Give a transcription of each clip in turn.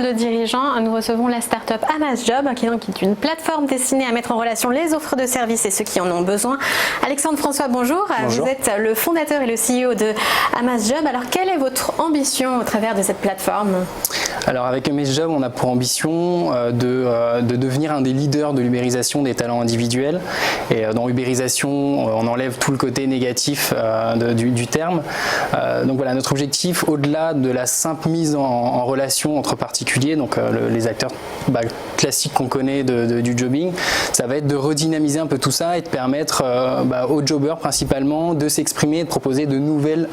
de dirigeants, nous recevons la start-up AmasJob, qui est une plateforme destinée à mettre en relation les offres de services et ceux qui en ont besoin. Alexandre François, bonjour. Vous êtes le fondateur et le CEO de AmasJob. Alors, quelle est votre ambition au travers de cette plateforme? Alors, avec AmasJob, on a pour ambition de devenir un des leaders de l'ubérisation des talents individuels. Et dans ubérisation, on enlève tout le côté négatif du terme. Donc voilà, notre objectif, au-delà de la simple mise en relation entre particuliers, donc les acteurs classiques qu'on connaît du jobbing, ça va être de redynamiser un peu tout ça et de permettre aux jobbers principalement de s'exprimer et de proposer de nouvelles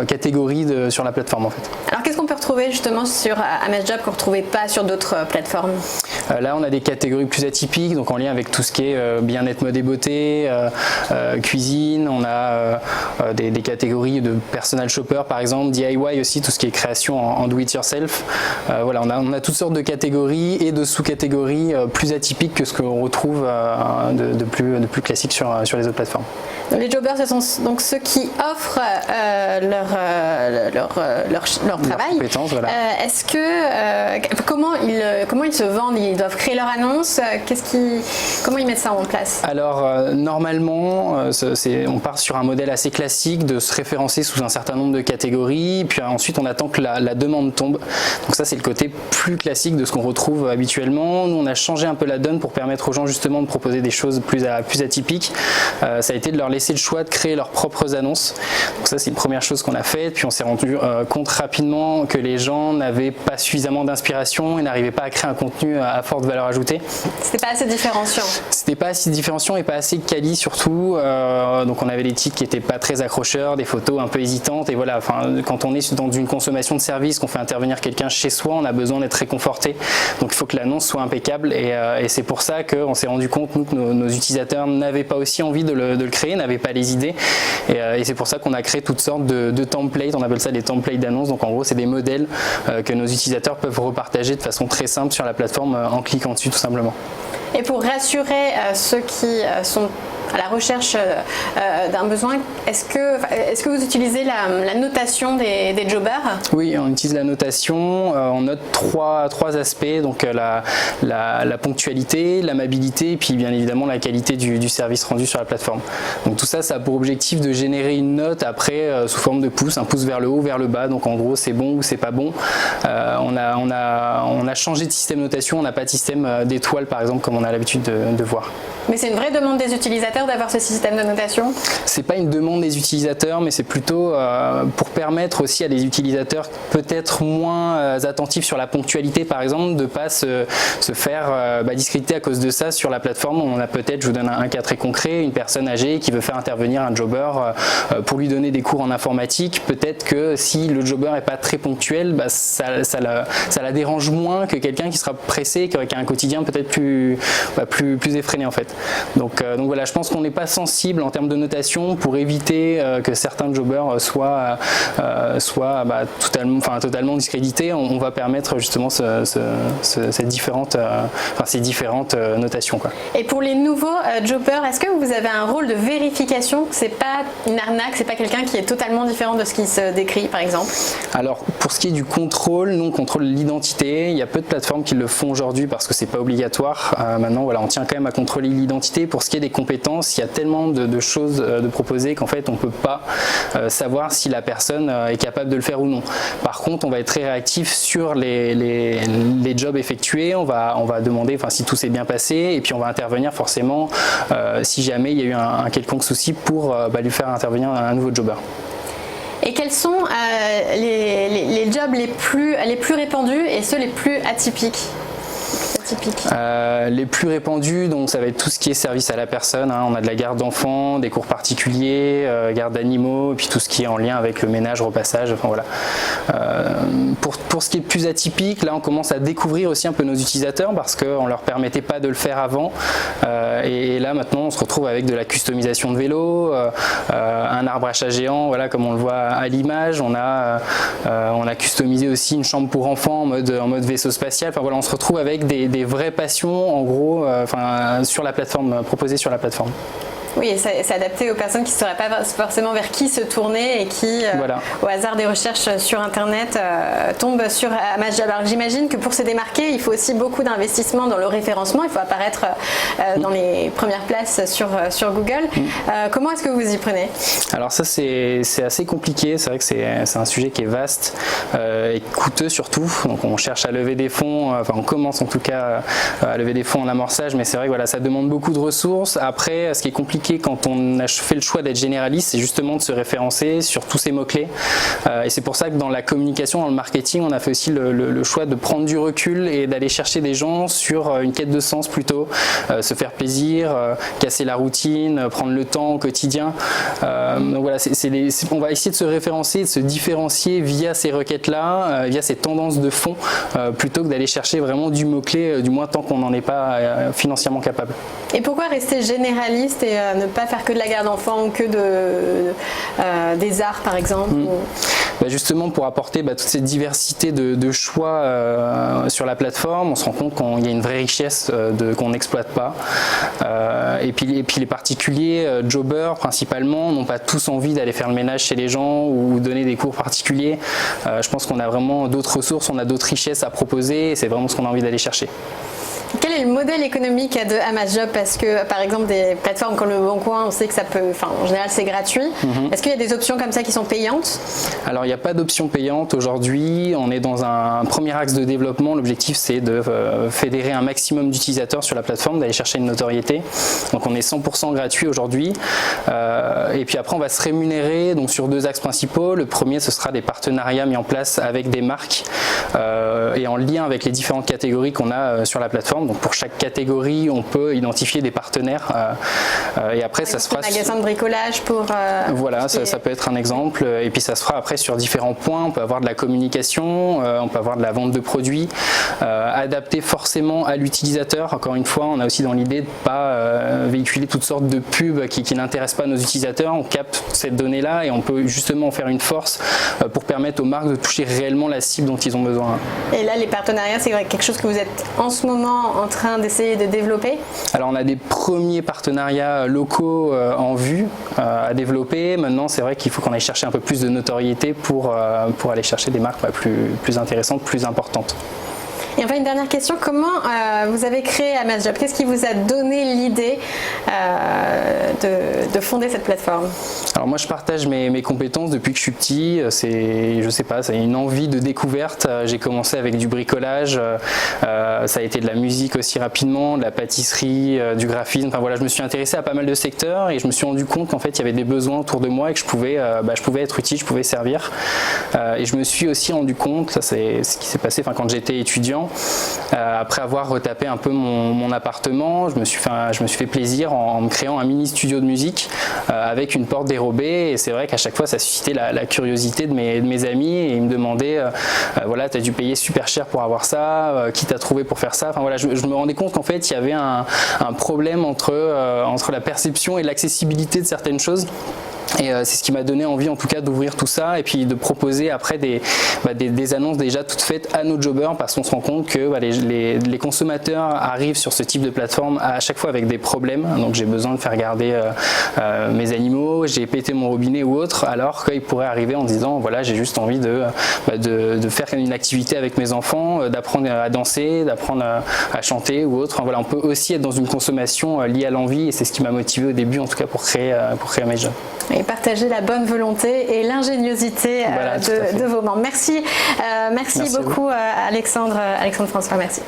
catégories sur la plateforme en fait. Alors qu'est-ce qu'on peut retrouver justement sur AmasJob qu'on ne retrouvait pas sur d'autres plateformes? Là on a des catégories plus atypiques, donc en lien avec tout ce qui est bien-être, mode et beauté, cuisine, on a des catégories de personal shopper par exemple, DIY aussi, tout ce qui est création en do it yourself. Voilà, on a toutes sortes de catégories et de sous-catégories plus atypiques que ce qu'on retrouve de plus classique sur les autres plateformes. Donc, les jobbers, ce sont donc ceux qui offrent leur travail. Voilà. Est-ce que comment ils se vendent? Ils doivent créer leur annonce. Comment ils mettent ça en place? Alors normalement, on part sur un modèle assez classique de se référencer sous un certain nombre de catégories, puis ensuite on attend que la demande tombe. Donc ça c'est le côté plus classique de ce qu'on retrouve habituellement. Nous on a changé un peu la donne pour permettre aux gens justement de proposer des choses plus atypiques. Ça a été de leur laisser le choix de créer leurs propres annonces. Donc ça c'est une première chose qu'on a faite, puis on s'est rendu compte rapidement que les gens n'avaient pas suffisamment d'inspiration et n'arrivaient pas à créer un contenu à forte valeur ajoutée. C'était pas assez différenciant. C'était pas assez différenciant et pas assez quali surtout. Donc on avait des titres qui étaient pas très accrocheurs, des photos un peu hésitantes et voilà. Enfin, quand on est dans une consommation de service, qu'on fait intervenir quelqu'un chez soi, on a besoin d'être réconforté. Donc il faut que l'annonce soit impeccable et c'est pour ça qu'on s'est rendu compte nous, que nos utilisateurs n'avaient pas aussi envie de le créer, n'avaient pas les idées et c'est pour ça qu'on a créé toutes sortes de templates, on appelle ça des templates d'annonces. Donc en gros c'est des modèles que nos utilisateurs peuvent repartager de façon très simple sur la plateforme en cliquant dessus tout simplement. Et pour rassurer ceux qui sont à la recherche d'un besoin, est-ce que vous utilisez la notation des jobbers? Oui, on utilise la notation, on note trois aspects, donc la ponctualité, l'amabilité et puis bien évidemment la qualité du service rendu sur la plateforme. Donc tout ça, ça a pour objectif de générer une note après sous forme de pouce, un pouce vers le haut, vers le bas, donc en gros c'est bon ou c'est pas bon. On a changé de système de notation, on n'a pas de système d'étoiles par exemple comme on a l'habitude de voir. Mais c'est une vraie demande des utilisateurs d'avoir ce système de notation? C'est pas une demande des utilisateurs, mais c'est plutôt pour permettre aussi à des utilisateurs peut-être moins attentifs sur la ponctualité par exemple, de ne pas se faire discréditer à cause de ça sur la plateforme. On a peut-être, je vous donne un cas très concret, une personne âgée qui veut faire intervenir un jobber pour lui donner des cours en informatique. Peut-être que si le jobber n'est pas très ponctuel, ça la dérange moins que quelqu'un qui sera pressé, qui a un quotidien peut-être plus effréné en fait. Donc voilà, je pense qu'on n'est pas sensible en termes de notation pour éviter que certains jobbers soient totalement discrédités. On va permettre justement ces différentes notations, quoi. Et pour les nouveaux jobbers, est-ce que vous avez un rôle de vérification? C'est pas une arnaque, c'est pas quelqu'un qui est totalement différent de ce qui se décrit par exemple? Alors pour ce qui est du contrôle, nous on contrôle l'identité. Il y a peu de plateformes qui le font aujourd'hui parce que c'est pas obligatoire. Maintenant voilà, on tient quand même à contrôler l'identité. Pour ce qui est des compétences, il y a tellement de choses de proposer qu'en fait on ne peut pas savoir si la personne est capable de le faire ou non. Par contre, on va être très réactif sur les jobs effectués, on va demander si tout s'est bien passé et puis on va intervenir forcément si jamais il y a eu un quelconque souci pour lui faire intervenir un nouveau jobber. Et quels sont les jobs les plus répandus et ceux les plus atypiques? Les plus répandus, donc ça va être tout ce qui est service à la personne, hein. On a de la garde d'enfants, des cours particuliers, garde d'animaux, et puis tout ce qui est en lien avec le ménage, repassage, enfin voilà. Pour ce qui est plus atypique, là on commence à découvrir aussi un peu nos utilisateurs parce qu'on ne leur permettait pas de le faire avant. Et là maintenant on se retrouve avec de la customisation de vélo, un arbre à chat géant, voilà, comme on le voit à l'image. On a customisé aussi une chambre pour enfants en mode vaisseau spatial. Enfin voilà, on se retrouve avec des vraies passions en gros sur la plateforme, proposées sur la plateforme. Oui, et c'est adapté aux personnes qui ne sauraient pas forcément vers qui se tourner et qui, au hasard des recherches sur Internet, tombent sur AmazJob. Alors j'imagine que pour se démarquer, il faut aussi beaucoup d'investissement dans le référencement. Il faut apparaître dans les premières places sur Google. Comment est-ce que vous y prenez? Alors ça, c'est assez compliqué. C'est vrai que c'est un sujet qui est vaste et coûteux surtout. Donc on cherche à lever des fonds, enfin on commence en tout cas à lever des fonds en amorçage, mais c'est vrai que voilà, ça demande beaucoup de ressources. Après, ce qui est compliqué quand on a fait le choix d'être généraliste, c'est justement de se référencer sur tous ces mots-clés. Et c'est pour ça que dans la communication, dans le marketing, on a fait aussi le choix de prendre du recul et d'aller chercher des gens sur une quête de sens plutôt, se faire plaisir, casser la routine, prendre le temps au quotidien. Donc voilà, on va essayer de se référencer, de se différencier via ces requêtes-là, via ces tendances de fond, plutôt que d'aller chercher vraiment du mot-clé, du moins tant qu'on n'en est pas financièrement capable. Et pourquoi rester généraliste et ne pas faire que de la garde d'enfants ou que des arts par exemple? Justement pour apporter toute cette diversité de choix sur la plateforme, on se rend compte qu'il y a une vraie richesse qu'on n'exploite pas. Et puis les particuliers, jobbers principalement, n'ont pas tous envie d'aller faire le ménage chez les gens ou donner des cours particuliers. Je pense qu'on a vraiment d'autres ressources, on a d'autres richesses à proposer et c'est vraiment ce qu'on a envie d'aller chercher. Quel est le modèle économique de AmazJob? Parce que par exemple des plateformes comme le Bon Coin, on sait que ça peut, en général c'est gratuit. Est-ce qu'il y a des options comme ça qui sont payantes? Alors il n'y a pas d'option payante aujourd'hui. On est dans un premier axe de développement. L'objectif c'est de fédérer un maximum d'utilisateurs sur la plateforme, d'aller chercher une notoriété. Donc on est 100% gratuit aujourd'hui. Et puis après on va se rémunérer donc sur deux axes principaux. Le premier ce sera des partenariats mis en place avec des marques et en lien avec les différentes catégories qu'on a sur la plateforme. Donc pour chaque catégorie, on peut identifier des partenaires et après ça se fera. Magasin de bricolage pour. Voilà, ça peut être un exemple. Et puis ça se fera après sur différents points. On peut avoir de la communication, on peut avoir de la vente de produits, adapté forcément à l'utilisateur. Encore une fois, on a aussi dans l'idée de ne pas véhiculer toutes sortes de pubs qui n'intéressent pas nos utilisateurs. On capte cette donnée-là et on peut justement en faire une force pour permettre aux marques de toucher réellement la cible dont ils ont besoin. Et là, les partenariats, c'est quelque chose que vous êtes en ce moment en train d'essayer de développer? Alors on a des premiers partenariats locaux en vue à développer. Maintenant c'est vrai qu'il faut qu'on aille chercher un peu plus de notoriété pour aller chercher des marques plus intéressantes, plus importantes. Et enfin une dernière question, comment vous avez créé AmazJob? Qu'est-ce qui vous a donné l'idée de fonder cette plateforme? Alors moi je partage mes compétences depuis que je suis petit, je sais pas, c'est une envie de découverte. J'ai commencé avec du bricolage, ça a été de la musique aussi rapidement, de la pâtisserie, du graphisme, enfin voilà, je me suis intéressé à pas mal de secteurs et je me suis rendu compte qu'en fait il y avait des besoins autour de moi et que je pouvais être utile, je pouvais servir. Et je me suis aussi rendu compte, ça c'est ce qui s'est passé quand j'étais étudiant, après avoir retapé un peu mon appartement, je me suis fait plaisir en me créant un mini studio de musique avec une porte dérobée et c'est vrai qu'à chaque fois ça suscitait la curiosité de mes amis et ils me demandaient voilà, tu as dû payer super cher pour avoir ça, qui t'a trouvé pour faire ça, enfin voilà, je me rendais compte qu'en fait il y avait un problème entre la perception et l'accessibilité de certaines choses. Et c'est ce qui m'a donné envie en tout cas d'ouvrir tout ça et puis de proposer après des annonces déjà toutes faites à nos jobbers parce qu'on se rend compte que les consommateurs arrivent sur ce type de plateforme à chaque fois avec des problèmes. Donc j'ai besoin de faire garder mes animaux, j'ai pété mon robinet ou autre, alors qu'ils pourraient arriver en disant voilà, j'ai juste envie de faire une activité avec mes enfants, d'apprendre à danser, d'apprendre à chanter ou autre. Enfin, voilà, on peut aussi être dans une consommation liée à l'envie et c'est ce qui m'a motivé au début en tout cas pour créer AmazJob. Et partager la bonne volonté et l'ingéniosité de vos membres. Merci beaucoup Alexandre François, merci.